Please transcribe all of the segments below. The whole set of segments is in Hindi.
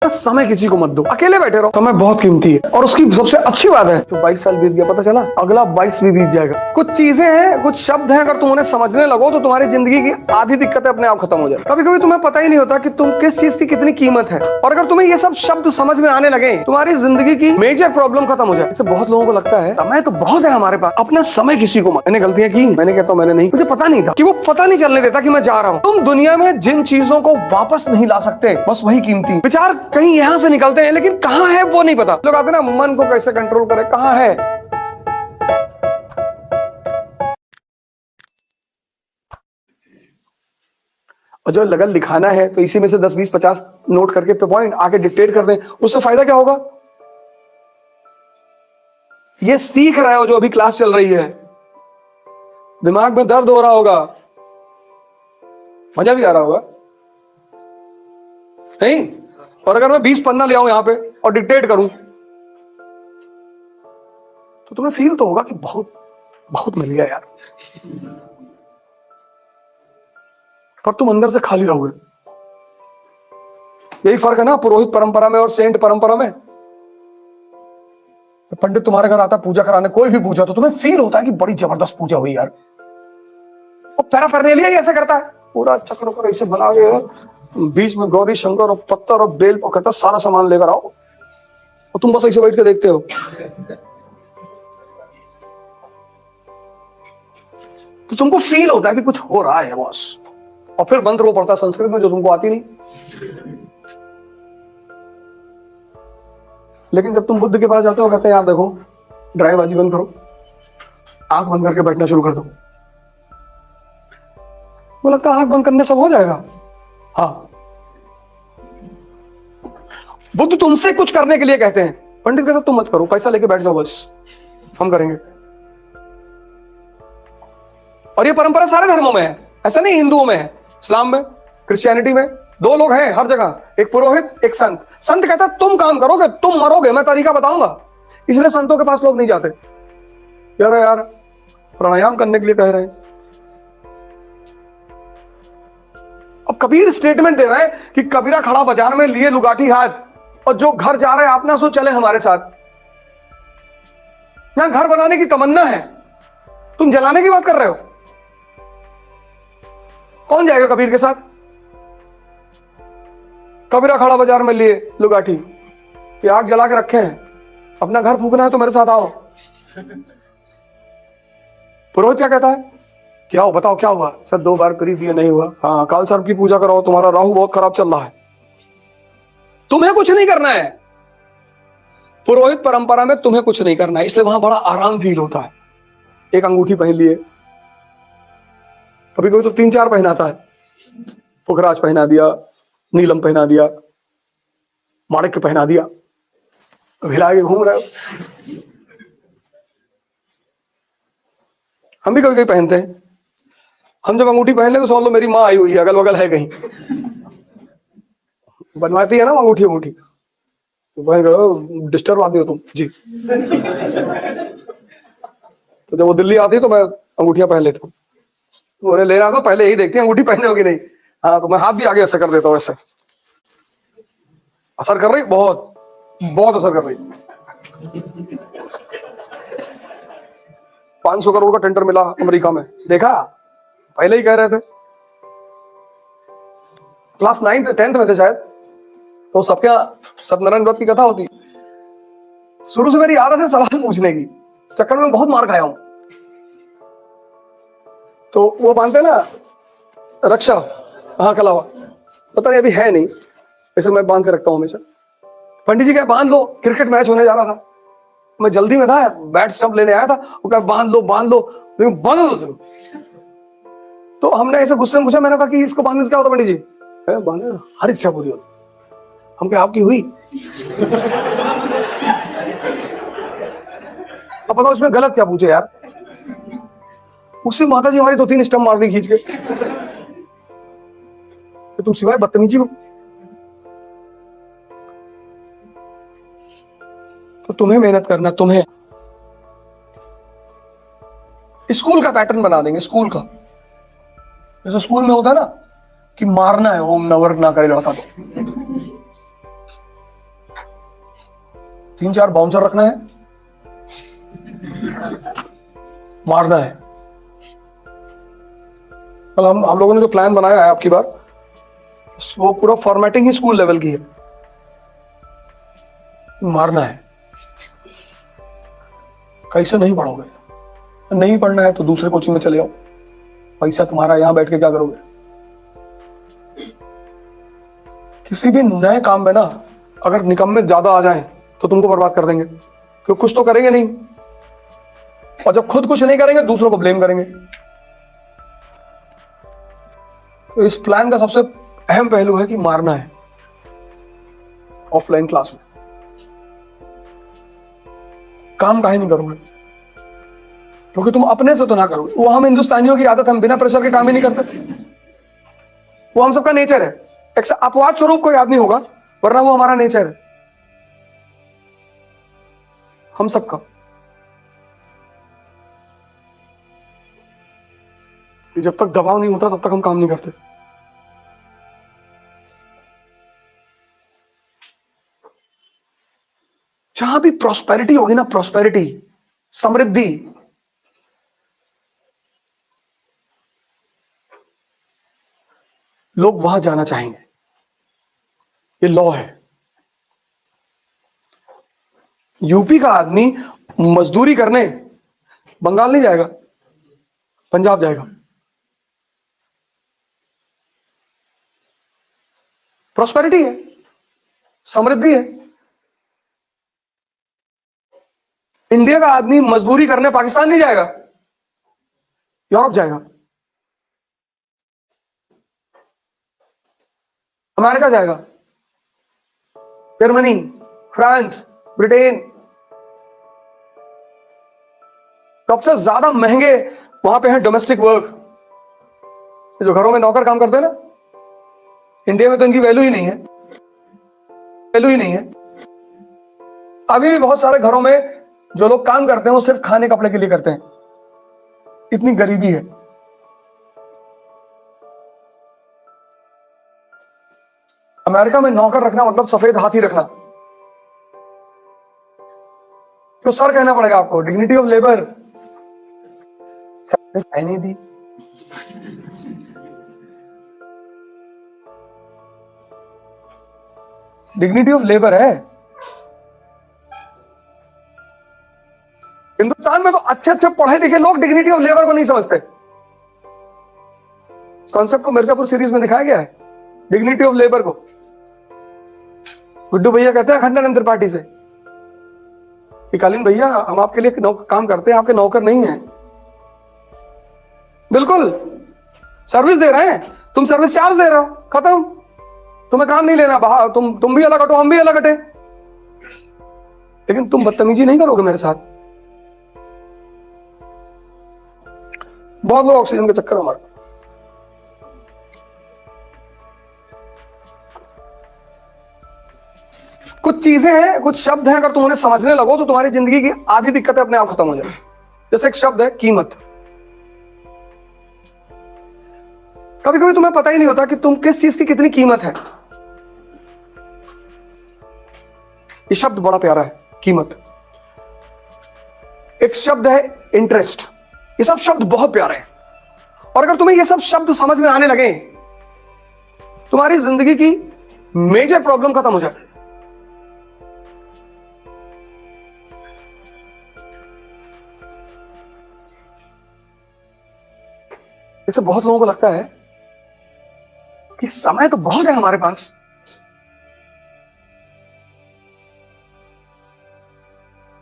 समय किसी को मत दो, अकेले बैठे रहो। समय बहुत कीमती है और उसकी सबसे अच्छी बात है तो 22 साल बीत गया, पता चला अगला 22 भी बीत जाएगा। कुछ चीजें हैं, कुछ शब्द हैं, अगर तुम उन्हें समझने लगो तो तुम्हारी जिंदगी की आधी दिक्कतें अपने आप खत्म हो जाए। कभी कभी तुम्हें पता ही नहीं होता कि तुम किस चीज की कितनी कीमत है, और अगर तुम्हें ये सब शब्द समझ में आने लगे तुम्हारी जिंदगी की मेजर प्रॉब्लम खत्म हो जाए। बहुत लोगों को लगता है समय तो बहुत है हमारे पास, अपना समय किसी को मत। मैंने गलतियां की, मैंने कहता हूं मैंने नहीं, मुझे पता नहीं था कि वो पता नहीं चलने देता कि मैं जा रहा हूं। तुम दुनिया में जिन चीजों को वापस नहीं ला सकते बस वही कीमती। विचार कहीं यहां से निकलते हैं लेकिन कहां है वो नहीं पता। लोग आते ना मन को कैसे कंट्रोल करें, कहां है। और जो लगन लिखाना है तो इसी में से 10 20 50 नोट करके पे पॉइंट आके डिक्टेट कर दें, उससे फायदा क्या होगा। ये सीख रहे हो जो अभी क्लास चल रही है, दिमाग में दर्द हो रहा होगा, मजा भी आ रहा होगा नहीं। और अगर मैं 20 पन्ना ले आऊं यहां पे और डिक्टेट करूं तो तुम्हें फील तो होगा कि बहुत बहुत मिल गया यार, पर तुम अंदर से खाली रहोगे। यही फर्क है ना पुरोहित परंपरा में और सेंट परंपरा में। पंडित तुम्हारे घर आता पूजा कराने, कोई भी पूजा, तो तुम्हें फील होता है कि बड़ी जबरदस्त पूजा हुई यार। और पैराफर्नेलिया ही ऐसा करता है, पूरा चक्र को ऐसे बना के बीच में गौरी शंकर और पत्थर और बेल को कहता सारा सामान लेकर आओ, और तुम बस ऐसे बैठ के देखते हो। तो तुमको फील होता है कि कुछ हो रहा है बॉस, और फिर मंत्र वो पढ़ता संस्कृत में जो तुमको आती नहीं। लेकिन जब तुम बुद्ध के पास जाते हो कहते हैं यार देखो ड्राइवबाजी बंद करो, आंख बंद करके बैठना शुरू कर दो। वो लगता है आंख बंद करने सब हो जाएगा। हाँ, बुद्ध तुमसे कुछ करने के लिए कहते हैं, पंडित कहते तुम मत करो, पैसा लेके बैठ जाओ बस, हम करेंगे। और ये परंपरा सारे धर्मों में है, ऐसा नहीं हिंदुओं में है, इस्लाम में, क्रिश्चियनिटी में। दो लोग हैं हर जगह, एक पुरोहित एक संत। संत कहता है तुम काम करोगे तुम मरोगे, मैं तरीका बताऊंगा। इसलिए संतों के पास लोग नहीं जाते। यार प्राणायाम करने के लिए कह रहे हैं। अब कबीर स्टेटमेंट दे रहा है कि कबीरा खड़ा बाजार में लिए लुगाटी हाथ, और जो घर जा रहे हैं आप ना सो चले हमारे साथ। यहां घर बनाने की तमन्ना है, तुम जलाने की बात कर रहे हो। कौन जाएगा कबीर के साथ। कबीरा खड़ा बाजार में लिए लुगाटी, ये आग जला के रखे हैं, अपना घर फूकना है तो मेरे साथ आओ। पुरोहित क्या कहता है, क्या हो बताओ क्या हुआ। सर 2 बार करी दिए नहीं हुआ। हाँ काल सर्प की पूजा कराओ, तुम्हारा राहु बहुत खराब चल रहा है। तुम्हें कुछ नहीं करना है, पुरोहित परंपरा में तुम्हें कुछ नहीं करना है, इसलिए वहां बड़ा आराम फील होता है। एक अंगूठी पहन लिए, कभी कोई तो 3 4 पहनाता है, पुखराज पहना दिया, नीलम पहना दिया, माणिक्य पहना दिया, हिला के घूम रहे हो। हम भी कभी कभी पहनते हैं। हम जब अंगूठी पहन ले तो समझ लो मेरी माँ आई हुई है, अगल बगल है कहीं, बनवाती है ना अंगूठी अंगूठी, तो बहन करो डिस्टर्ब आती हो तुम जी। तो जब वो दिल्ली आती है तो मैं अंगूठियां पहन लेता हूँ। उन्हें लेना तो पहले यही देखती है अंगूठी पहने होगी नहीं। हाँ तो मैं हाथ भी आगे ऐसे कर देता हूँ, ऐसे असर कर रही, बहुत बहुत असर कर रही। 500 करोड़ का टेंडर मिला अमेरिका में, देखा पहले ही कह रहे थे। क्लास 9th 10th में थे शायद, तो सबके सत्यनारायण व्रत की कथा होती। शुरू से मेरी आदत है सवाल पूछने की, चक्कर में बहुत मार खाया हूं। तो वो बांधते ना रक्षा, हाँ कलावा, पता नहीं अभी है नहीं, ऐसे मैं बांध के रखता हूं हमेशा। पंडित जी कहे बांध लो, क्रिकेट मैच होने जा रहा था, मैं जल्दी में था, बैट स्टंप लेने आया था, वो कहा बांध लो बांध लो, बांध लो। तो हमने ऐसे गुस्से में पूछा, मैंने कहा कि इसको बांधने से क्या होता पंडित जी। बांधे हर इच्छा पूरी होती। हम क्या आपकी हुई। अब बताओ उसमें गलत क्या पूछे यार। उससे माता जी हमारी 2-3 स्टंप मार दी खींच के, तो तुम सिवाय बदतमीजी हो। तो तुम्हें मेहनत करना, तुम्हें स्कूल का पैटर्न बना देंगे, स्कूल का जैसे स्कूल में होता है ना कि मारना है, ओम नवर ना करे लौटा दो। 3-4 बाउंसर रखना है, मारना है। कल हम लोगों ने जो प्लान बनाया है आपकी बार, वो पूरा फॉर्मेटिंग ही स्कूल लेवल की है। मारना है। कैसे नहीं पढ़ोगे? नहीं पढ़ना है तो दूसरे कोचिंग में चले जाओ, पैसा तुम्हारा, यहां बैठ के क्या करोगे? किसी भी नए काम में ना अगर निकम्मे ज्यादा आ जाएं तो तुमको बर्बाद कर देंगे, क्योंकि कुछ तो करेंगे नहीं, और जब खुद कुछ नहीं करेंगे दूसरों को ब्लेम करेंगे। तो इस प्लान का सबसे अहम पहलू है कि मारना है ऑफलाइन क्लास में। काम काहे नहीं करोगे? क्योंकि तुम अपने से तो ना करोगे। वो हम हिंदुस्तानियों की आदत, हम बिना प्रेशर के काम ही नहीं करते। वो हम सबका नेचर है। एक अपवाद स्वरूप कोई आदमी होगा, वरना वो हमारा नेचर है हम सबका। जब तक दबाव नहीं होता तब तक हम काम नहीं करते। जहां भी प्रॉस्पेरिटी होगी ना, प्रॉस्पेरिटी, समृद्धि, लोग वहां जाना चाहेंगे। ये लॉ है। यूपी का आदमी मजदूरी करने बंगाल नहीं जाएगा, पंजाब जाएगा। प्रॉस्पेरिटी है, समृद्धि है। इंडिया का आदमी मजदूरी करने पाकिस्तान नहीं जाएगा, यूरोप जाएगा, अमेरिका जाएगा, जर्मनी, फ्रांस, ब्रिटेन। सबसे ज्यादा महंगे वहां पे है डोमेस्टिक वर्क, जो घरों में नौकर काम करते हैं ना। इंडिया में तो इनकी वैल्यू ही नहीं है, वैल्यू ही नहीं है। अभी भी बहुत सारे घरों में जो लोग काम करते हैं वो सिर्फ खाने कपड़े के लिए करते हैं। इतनी गरीबी है। अमेरिका में नौकर रखना मतलब सफेद हाथी रखना। तो सर कहना पड़ेगा आपको, डिग्निटी ऑफ लेबर नहीं दी। डिग्निटी ऑफ लेबर है। हिंदुस्तान में तो अच्छे अच्छे पढ़े लिखे लोग डिग्निटी ऑफ लेबर को नहीं समझते। कॉन्सेप्ट को मिर्जापुर सीरीज में दिखाया गया है, डिग्निटी ऑफ लेबर को। गुड्डू भैया कहते हैं अखंडानंद त्रिपाठी से, कालीन भैया हम आपके लिए काम करते हैं, आपके नौकर नहीं है। बिल्कुल सर्विस दे रहे हैं, तुम सर्विस चार्ज दे रहे हो, खत्म। तुम्हें काम नहीं लेना, तुम भी अलग हटो, हम भी अलग हटे। लेकिन तुम बदतमीजी नहीं करोगे मेरे साथ। बहुत लोग ऑक्सीजन के चक्कर हमारे। कुछ चीजें हैं, कुछ शब्द हैं, अगर तुम उन्हें समझने लगो तो तुम्हारी जिंदगी की आधी दिक्कतें अपने आप खत्म हो जाए। जैसे एक शब्द है कीमत। कभी कभी तुम्हें पता ही नहीं होता कि तुम किस चीज की कितनी कीमत है। ये शब्द बड़ा प्यारा है, कीमत। एक शब्द है इंटरेस्ट। ये सब शब्द बहुत प्यारे हैं, और अगर तुम्हें ये सब शब्द समझ में आने लगे, तुम्हारी जिंदगी की मेजर प्रॉब्लम खत्म हो जाए। जैसे बहुत लोगों को लगता है कि समय तो बहुत है हमारे पास,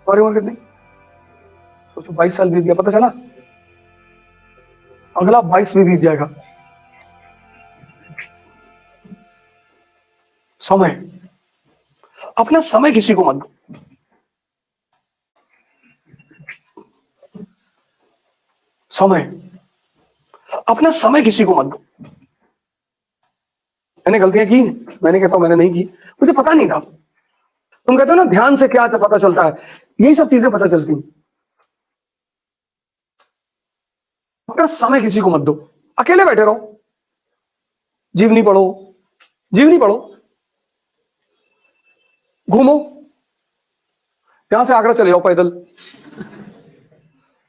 और उम्र कितनी? तो 22 साल बीत गया, पता चला अगला 22 भी बीत जाएगा। समय, अपना समय किसी को मत दो। समय, अपना समय किसी को मत दो। मैंने गलतियां की, मैंने कहता हूं मैंने नहीं की, मुझे पता नहीं था। तुम कहते हो ना ध्यान से क्या पता चलता है, यही सब चीजें पता चलती हैं। अपना समय किसी को मत दो। अकेले बैठे रहो, जीवनी पढ़ो, जीवनी पढ़ो, घूमो, यहां से आगरा चले जाओ पैदल,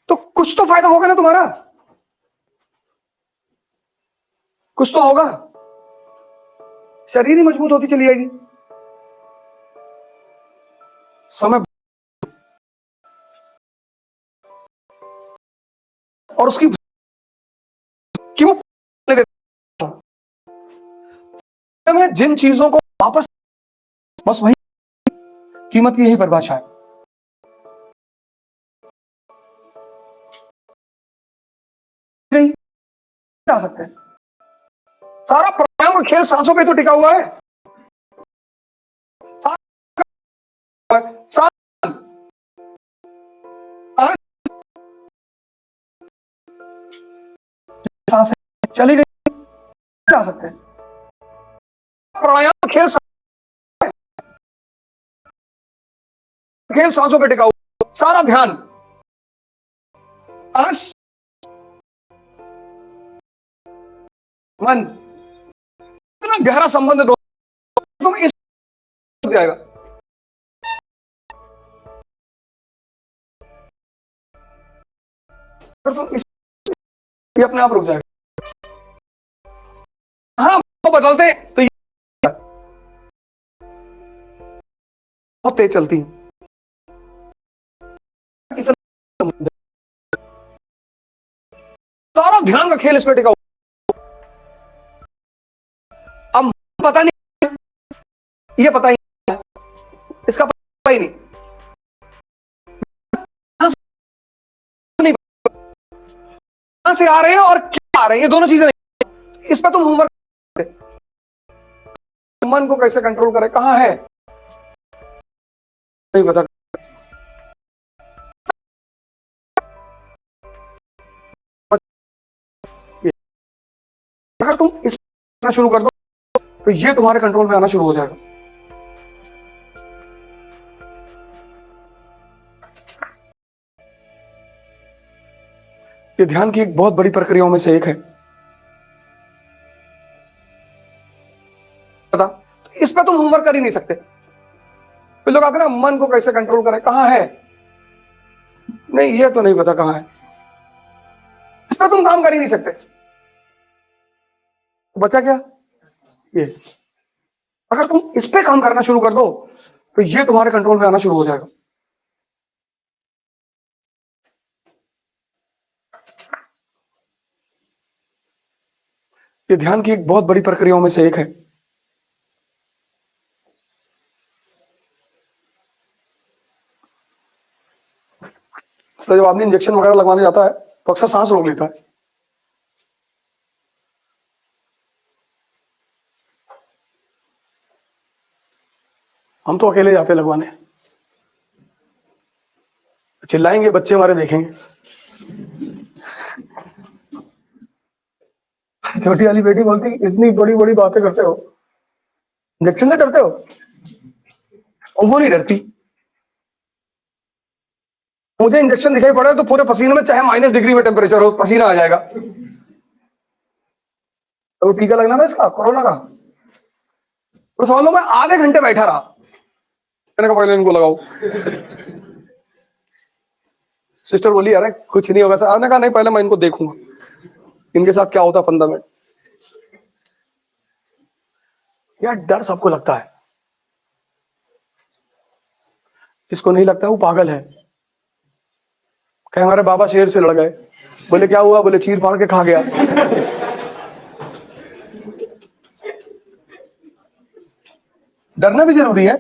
तो कुछ तो फायदा होगा ना तुम्हारा, कुछ तो होगा, शरीर ही मजबूत होती चली जाएगी। समय और उसकी क्यों देता हूं मैं जिन चीजों को वापस, बस वही कीमत की यही परिभाषा है। नहीं जा सकते, सारा प्राणायाम का खेल सांसों पे तो टिका हुआ है। सांसें चली गई, जा सकते हैं। प्राणायाम का खेल सांसों पे टिका हुआ, सारा ध्यान सांस मन, इतना गहरा संबंध दो, तुम इस जाएगा। तुम इस, ये अपने आप रुक जाएगा। हाँ वो बदलते तो बहुत तेज चलती, सारा ध्यान का खेल इसमें टिका हुआ। अब पता नहीं, ये पता ही नहीं, इसका पता ही नहीं, कहां से आ रहे हैं और क्या आ रहे हैं, ये दोनों चीजें नहीं। इस पर तुम होमवर्क, मन को कैसे कंट्रोल करें, कहां है नहीं पता। अगर तुम इस शुरू कर दो तो ये तुम्हारे कंट्रोल में आना शुरू हो जाएगा। ये ध्यान की एक बहुत बड़ी प्रक्रियाओं में से एक है, पता, तो इस पर तुम होमवर्क कर ही नहीं सकते। फिर लोग आते ना, मन को कैसे कंट्रोल करें, कहां है, नहीं ये तो नहीं पता कहां है, इस पर तुम काम कर ही नहीं सकते। तो बचा क्या ये, अगर तुम इस पे काम करना शुरू कर दो तो ये तुम्हारे कंट्रोल में आना शुरू हो जाएगा। ये ध्यान की एक बहुत बड़ी प्रक्रियाओं में से एक है, तो जब आदमी इंजेक्शन वगैरह लगवाने जाता है तो अक्सर सांस रोक लेता है। हम तो अकेले जाते लगवाने, चिल्लाएंगे बच्चे हमारे देखेंगे, छोटी वाली बेटी बोलती इतनी बड़ी बड़ी बातें करते हो, इंजेक्शन से डरते हो, और वो नहीं डरती। मुझे इंजेक्शन दिखाई पड़ा तो पूरे पसीने में, चाहे -डिग्री में टेम्परेचर हो, पसीना आ जाएगा। तो टीका लगना था इसका कोरोना का, तो समझ लो मैं आधे घंटे बैठा रहा, मैंने कहा पहले इनको लगाओ। सिस्टर बोली अरे कुछ नहीं होगा सर, आपने कहा नहीं पहले मैं इनको देखूंगा इनके साथ क्या होता 15 मिनट। यार डर सबको लगता है, जिसको नहीं लगता है वो पागल है। कहे हमारे बाबा शेर से लड़ गए, बोले क्या हुआ, बोले चीर फाड़ के खा गया। डरना भी जरूरी है।